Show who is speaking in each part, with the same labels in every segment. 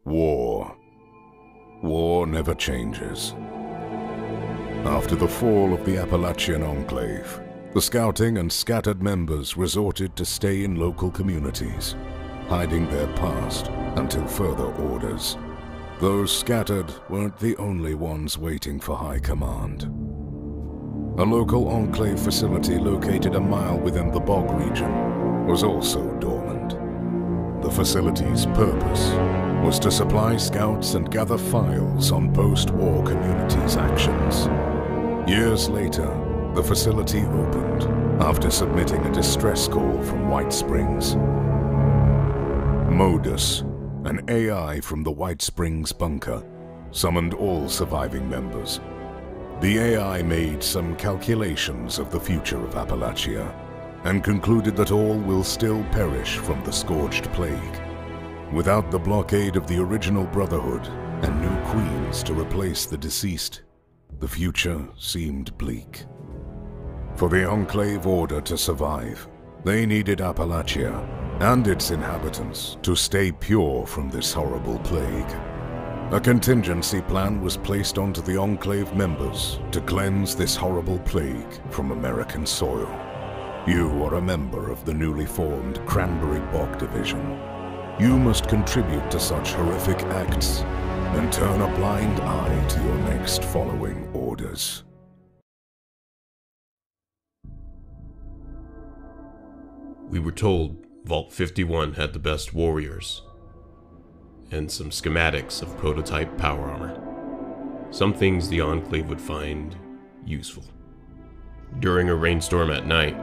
Speaker 1: War. War never changes. After the fall of the Appalachian Enclave, the scouting and scattered members resorted to stay in local communities, hiding their past until further orders. Those scattered weren't the only ones waiting for high command. A local Enclave facility located a mile within the bog region was also dormant. The facility's purpose was to supply scouts and gather files on post-war communities' actions. Years later, the facility opened after submitting a distress call from White Springs. Modus, an AI from the White Springs bunker, summoned all surviving members. The AI made some calculations of the future of Appalachia and concluded that all will still perish from the Scorched Plague. Without the blockade of the original Brotherhood and new queens to replace the deceased, the future seemed bleak. For the Enclave Order to survive, they needed Appalachia and its inhabitants to stay pure from this horrible plague. A contingency plan was placed onto the Enclave members to cleanse this horrible plague from American soil. You are a member of the newly formed Cranberry Bog Division. You must contribute to such horrific acts and turn a blind eye to your next following orders.
Speaker 2: We were told Vault 51 had the best warriors, and some schematics of prototype power armor. Some things the Enclave would find useful. During a rainstorm at night,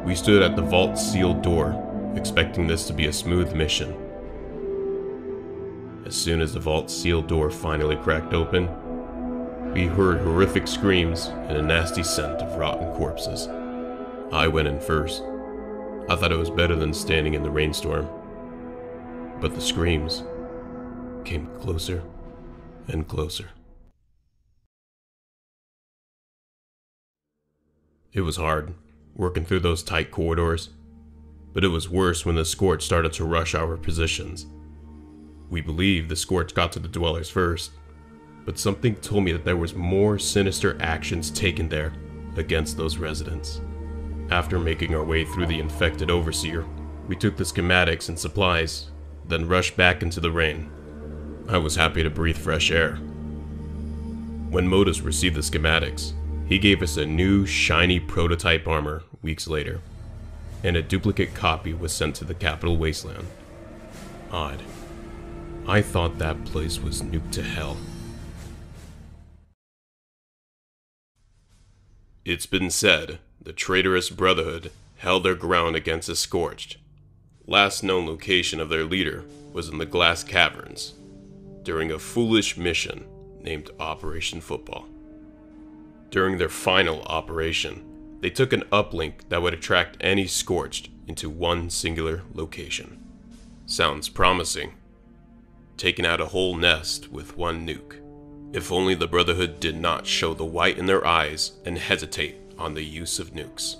Speaker 2: we stood at the vault's sealed door, expecting this to be a smooth mission. As soon as the vault's sealed door finally cracked open, we heard horrific screams and a nasty scent of rotten corpses. I went in first. I thought it was better than standing in the rainstorm, but the screams came closer and closer. It was hard, working through those tight corridors, but it was worse when the Scorch started to rush our positions. We believed the Scorch got to the dwellers first, but something told me that there was more sinister actions taken there against those residents. After making our way through the infected overseer, we took the schematics and supplies, then rushed back into the rain. I was happy to breathe fresh air. When Modus received the schematics, he gave us a new, shiny prototype armor weeks later, and a duplicate copy was sent to the Capital Wasteland. Odd. I thought that place was nuked to hell. It's been said the traitorous Brotherhood held their ground against the Scorched. Last known location of their leader was in the Glass Caverns, during a foolish mission named Operation Football. During their final operation, they took an uplink that would attract any Scorched into one singular location. Sounds promising. Taking out a whole nest with one nuke. If only the Brotherhood did not show the white in their eyes and hesitate on the use of nukes.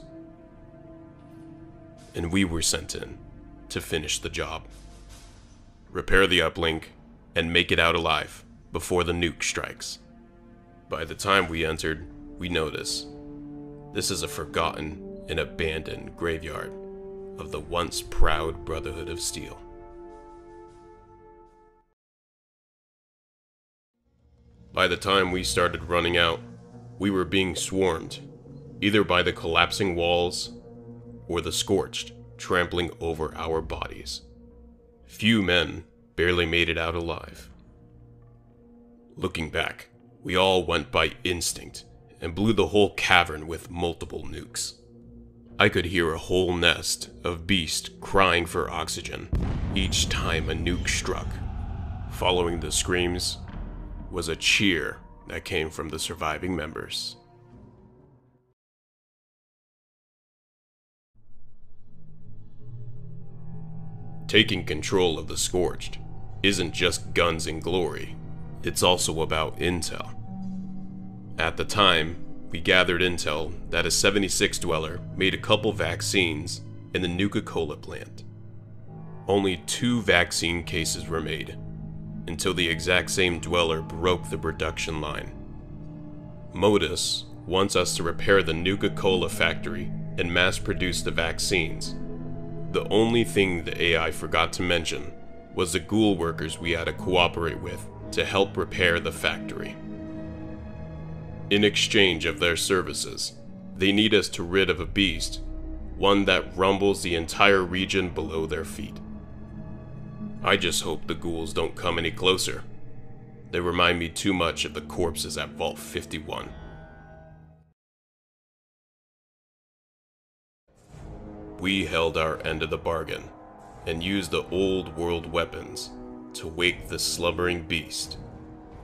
Speaker 2: And we were sent in to finish the job. Repair the uplink and make it out alive before the nuke strikes. By the time we entered, we noticed this is a forgotten and abandoned graveyard of the once proud Brotherhood of Steel. By the time we started running out, we were being swarmed, either by the collapsing walls or the Scorched trampling over our bodies. Few men barely made it out alive. Looking back, we all went by instinct and blew the whole cavern with multiple nukes. I could hear a whole nest of beasts crying for oxygen each time a nuke struck. Following the screams was a cheer that came from the surviving members. Taking control of the Scorched isn't just guns and glory, it's also about intel. At the time, we gathered intel that a 76 dweller made a couple vaccines in the Nuka-Cola plant. Only 2 vaccine cases were made, until the exact same dweller broke the production line. Modus wants us to repair the Nuka-Cola factory and mass-produce the vaccines. The only thing the AI forgot to mention was the ghoul workers we had to cooperate with to help repair the factory. In exchange of their services, they need us to rid of a beast, one that rumbles the entire region below their feet. I just hope the ghouls don't come any closer. They remind me too much of the corpses at Vault 51. We held our end of the bargain and used the old world weapons to wake the slumbering beast.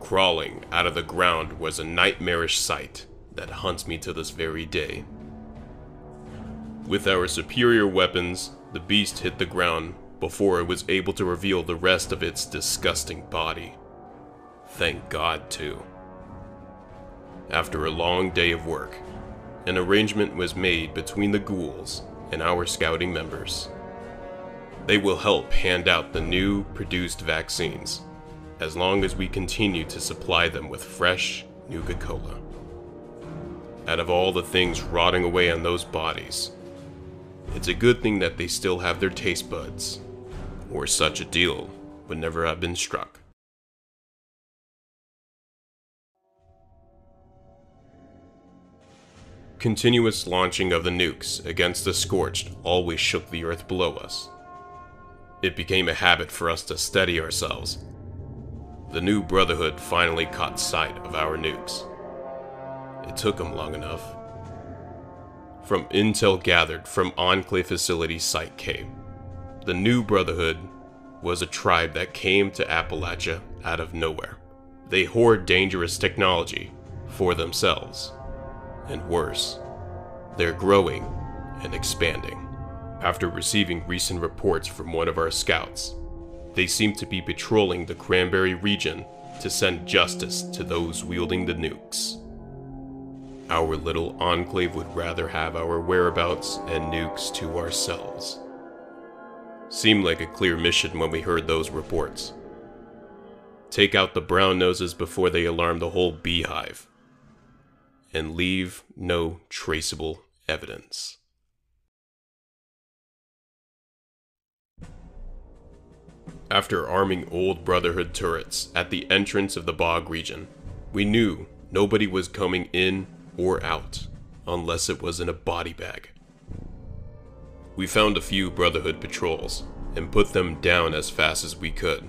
Speaker 2: Crawling out of the ground was a nightmarish sight that haunts me to this very day. With our superior weapons, the beast hit the ground before it was able to reveal the rest of its disgusting body. Thank God, too. After a long day of work, an arrangement was made between the ghouls and our scouting members. They will help hand out the new produced vaccines, as long as we continue to supply them with fresh Nuka-Cola. Out of all the things rotting away on those bodies, it's a good thing that they still have their taste buds, or such a deal would never have been struck. Continuous launching of the nukes against the Scorched always shook the earth below us. It became a habit for us to steady ourselves. The new Brotherhood finally caught sight of our nukes. It took them long enough. From intel gathered from Enclave facility Site K, the new Brotherhood was a tribe that came to Appalachia out of nowhere. They hoard dangerous technology for themselves. And worse, they're growing and expanding. After receiving recent reports from one of our scouts, they seem to be patrolling the Cranberry region to send justice to those wielding the nukes. Our little enclave would rather have our whereabouts and nukes to ourselves. Seemed like a clear mission when we heard those reports. Take out the brown noses before they alarm the whole beehive, and leave no traceable evidence. After arming old Brotherhood turrets at the entrance of the Bog region, we knew nobody was coming in or out unless it was in a body bag. We found a few Brotherhood patrols and put them down as fast as we could.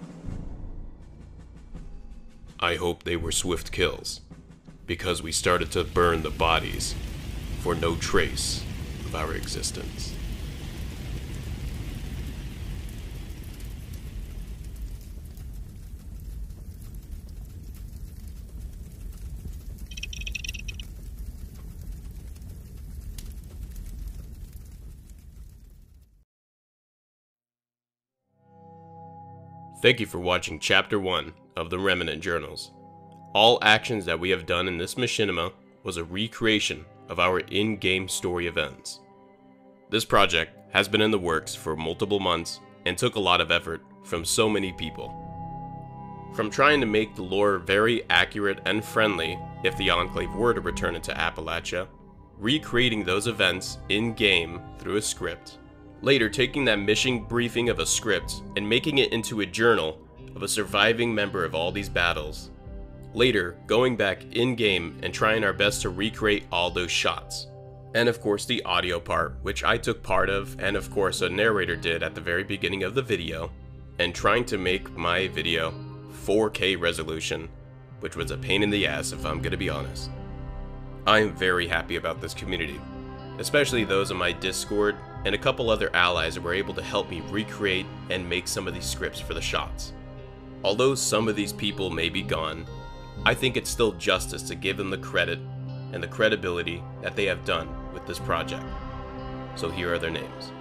Speaker 2: I hope they were swift kills, because we started to burn the bodies for no trace of our existence. Thank you for watching Chapter 1 of the Remnant Journals. All actions that we have done in this machinima was a recreation of our in-game story events. This project has been in the works for multiple months and took a lot of effort from so many people. From trying to make the lore very accurate and friendly if the Enclave were to return into Appalachia, recreating those events in-game through a script, later taking that mission briefing of a script and making it into a journal of a surviving member of all these battles, later going back in-game and trying our best to recreate all those shots. And of course the audio part, which I took part of, and of course a narrator did at the very beginning of the video, and trying to make my video 4K resolution, which was a pain in the ass if I'm gonna be honest. I am very happy about this community, especially those on my Discord and a couple other allies that were able to help me recreate and make some of these scripts for the shots. Although some of these people may be gone, I think it's still justice to give them the credit and the credibility that they have done with this project. So here are their names.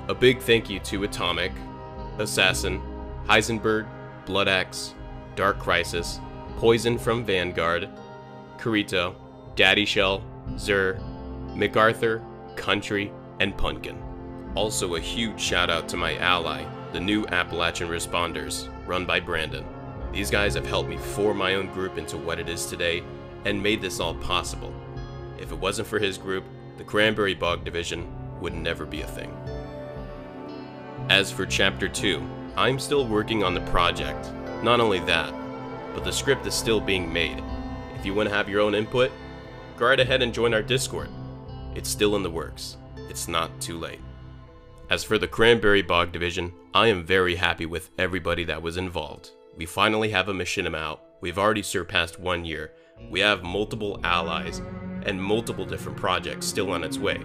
Speaker 2: A big thank you to Atomic, Assassin, Heisenberg, Bloodaxe, Dark Crisis, Poison from Vanguard, Kurito, Daddy Shell, Zur, MacArthur, Country, and Pumpkin. Also a huge shout out to my ally, the new Appalachian Responders, run by Brandon. These guys have helped me form my own group into what it is today and made this all possible. If it wasn't for his group, the Cranberry Bog Division would never be a thing. As for Chapter 2, I'm still working on the project. Not only that, but the script is still being made. If you want to have your own input, go right ahead and join our Discord. It's still in the works. It's not too late. As for the Cranberry Bog Division, I am very happy with everybody that was involved. We finally have a Machinima out. We've already surpassed 1 year. We have multiple allies and multiple different projects still on its way.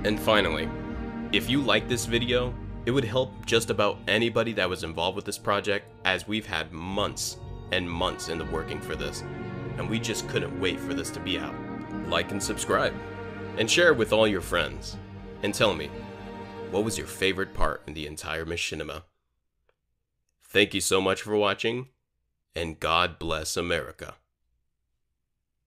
Speaker 2: And finally, if you like this video, it would help just about anybody that was involved with this project, as we've had months and months in the working for this, and we just couldn't wait for this to be out. Like and subscribe, and share it with all your friends. And tell me, what was your favorite part in the entire Machinima? Thank you so much for watching, and God bless America.